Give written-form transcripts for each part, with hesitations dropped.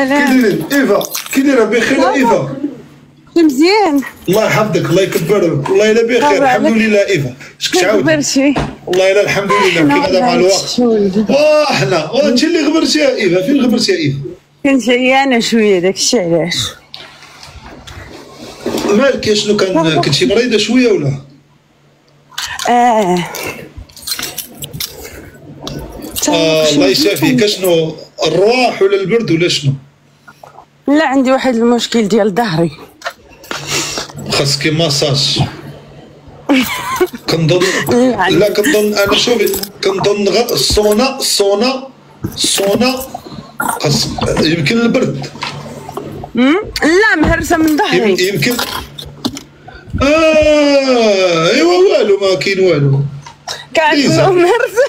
سلام. دايرين ايفا؟ كي دايره؟ بخير ايفا؟ مزيان. الله يحفظك، الله يكبرك، والله الا بخير الحمد لله. ايفا اش كتعاود؟ غبرتي. والله الا الحمد لله. كي غدا مع الوقت حنا انت اللي غبرتي يا ايفا. فين غبرتي يا ايفا؟ كنت عيانه شويه داكشي علاش. مالك؟ شنو كنتي مريضه شويه ولا؟ الله يشافيك. شنو الرواح ولا البرد ولا شنو؟ لا عندي واحد المشكل ديال ظهري. خاصك ماساج. كنظن لا كنظن انا شوفي كنظن السونا خاص يمكن البرد. لا مهرسه من ظهري يمكن. ايوا والو ما كاين والو. كان مهرسه.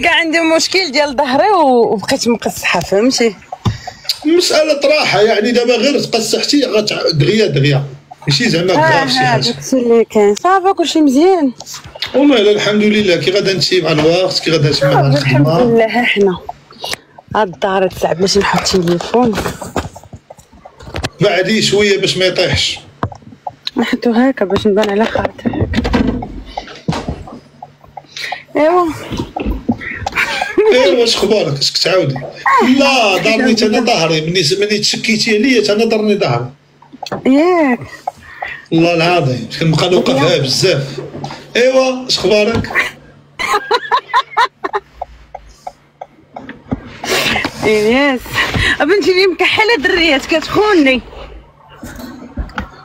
كان عندي مشكل ديال ظهري وبقيت مقصحه فهمتي. مسألة راحة يعني. دابا غير تقصحتي دغيا ماشي زعما كاع شي حاجة. داكشي اللي كاين. صافا كلشي مزيان والله لا الحمد لله. كي غادا انت مع الوقت؟ كي غادا تسمع مع الخدمة؟ الحمد لله. ها حنا هاد الدار تلعب باش نحط التليفون. بعدي شوية باش ما يطيحش. نحطو هكا باش نبان على خاطر. ايوا واش اخبارك؟ اش كتعاودي؟ لا ضرني انا ظهري. مني تشكيتي عليا انا ضرني ظهري. ياك والله العظيم كنبقى نوقفها بزاف. ايوا اش اخبارك؟ ياس بنتي اللي مكحله دريات كتخونني.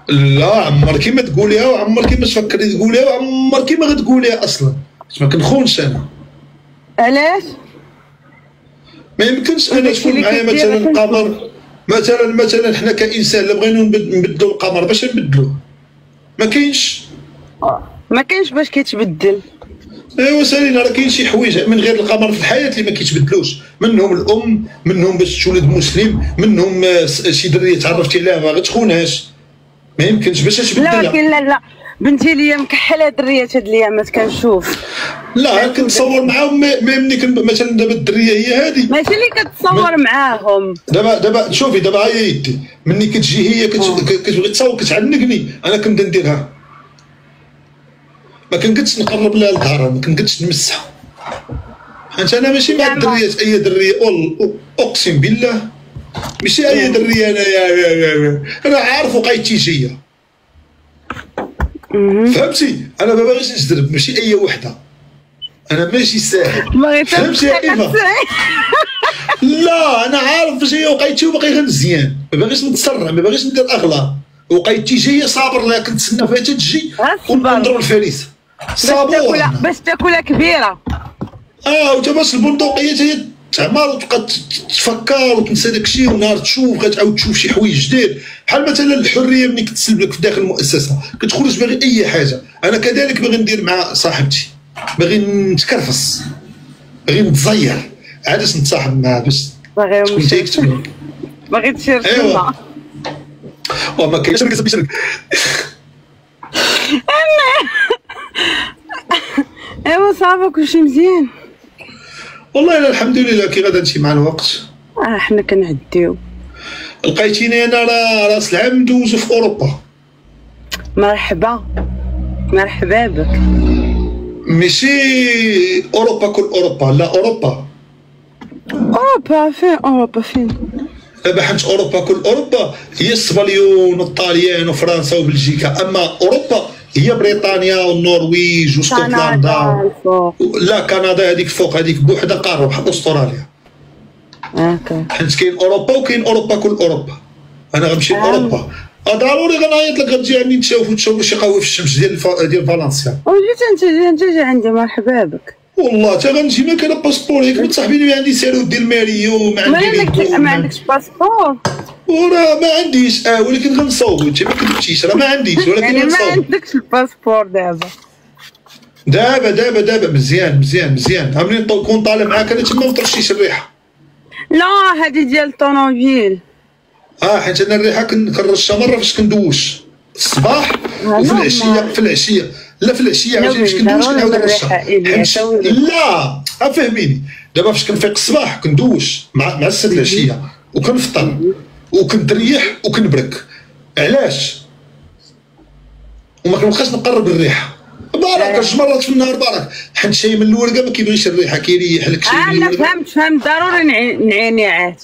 لا عمرك ما تقوليها وعمرك ما تفكري تقوليها وعمرك ما غتقوليها اصلا. ما كنخونش انا. علاش؟ ما يمكنش انا تكون معايا مثلا القمر. مثلا حنا كانسان الا بغينا نبدلوا القمر باش نبدلوه ما كاينش. ما كاينش باش كيتبدل. ايوا سالينا راه كاين شي حوايج من غير القمر في الحياه اللي ما كيتبدلوش. منهم الام، منهم باش تولد مسلم، منهم شي دريه تعرفتي عليها ما غتخونهاش. ما يمكنش باش تبدلها. لا ولكن لا بنتي ليا مكحله دريات هاد الايامات كنشوف. لا كنتصور معاهم. ملي مثلا دابا الدريه هي هذه ماشي اللي كتصور معاهم. دابا شوفي دابا هي يدي مني كتجي هي كتبغي تصور كتعنقني. انا كنبدا نديرها ما كنقدش نقرب لها لظهرها ما كنقدش نمسها. حيت انا ماشي مع الدريات. اي دريه اقسم بالله ماشي اي دريه. انا عارف وقيتي جايه فهمتي. انا ما باغيش نجذب ماشي اي وحده. انا ماشي ساهل فهمتي يا ايفا. لا انا عارف فاش هي وقيتي وباقي غير مزيان. ما باغيش نتسرع ما باغيش ندير اغلاط. وقيتي جايه صابر لها كنتسنى فيها تجي ونضرب الفريسه صابور باش تاكلها كبيره. وتا باش البندقيه هي تعمر وتبقى تفكر وتنسى داكشي ونهار تشوف غتعاود تشوف شي حوايج جداد. بحال مثلا الحريه ملي كتسلب لك في داخل المؤسسه كتخرج باغي اي حاجه. انا كذلك باغي ندير مع صاحبتي باغي نتكرفص باغي نتزير. علاش نتصاحب معاه؟ باش تكون انت يكتب باغي تشير تما. وما كاينش اللي كيصيب يشرك. ايوا صافا كلشي مزيان والله لا الحمد لله. كي غادا نمشي مع الوقت. حنا كنعديو. لقيتيني انا راس العام ندوزو في اوروبا. مرحبا بك. ماشي اوروبا كل اوروبا. لا اوروبا فين اوروبا فين؟ دابا حيت اوروبا كل اوروبا هي السباليون والطاليان وفرنسا وبلجيكا. اما اوروبا هي بريطانيا والنرويج واسكتلندا. لا كندا هذيك فوق هذيك بوحده قاره بحال استراليا. حيت كاين اوروبا وكاين اوروبا كل اوروبا. انا غنمشي لاوروبا. ضروري غنعيط لك غتجي عندي تشوفوا شي قهوه في الشمس ديال فالنسيا. وجيت انت جي عندي مرحبا بك. والله تا غنجي ما كاين باسبور. ياك متصاحبين ما عندي سالو ديال ماريو ما عندي. ما عندكش باسبور؟ وراه ما عنديش. ولكن غنصوب. انت ما كتبتيش راه ما عنديش ولكن يعني غنصوب. ما عندكش الباسبور دابا مزيان. عاملين نكون طالع معاك انا تما ما ترشيش الريحه. لا هذه ديال الطوموبيل. حيت انا الريحه كنرشها مره فاش كندوش الصباح وفي العشيه. لا في العشيه عاوتاني فاش كندوش كنعاود نرشها. لا فهميني. دابا فاش كنفيق الصباح كندوش مع 6 العشيه وكنفطر وكنتريح وكنبرك. علاش؟ وما كنبقاش نقرب الريحه. بارك جوج مرات في النهار بارك، حيت شاي من الورقه ما كيبانش الريحه، كيريح لك شاي من الورقه. لا فهمت ضروري نعيني عاد.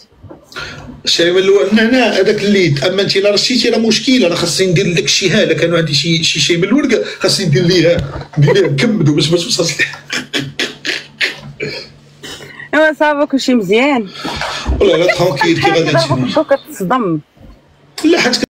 شاي من النعناع هذاك الليد. اما انت الا رشيتي راه مشكله، انا خاصني ندير لك شي هاله. كانوا عندي شي شاي من الورقه خاصني ندير ليه نكمدو باش ما توصلش ليه. ايوا صافي كلشي مزيان. والله لا ترونكيل كي غادي كتصدم. لا حيت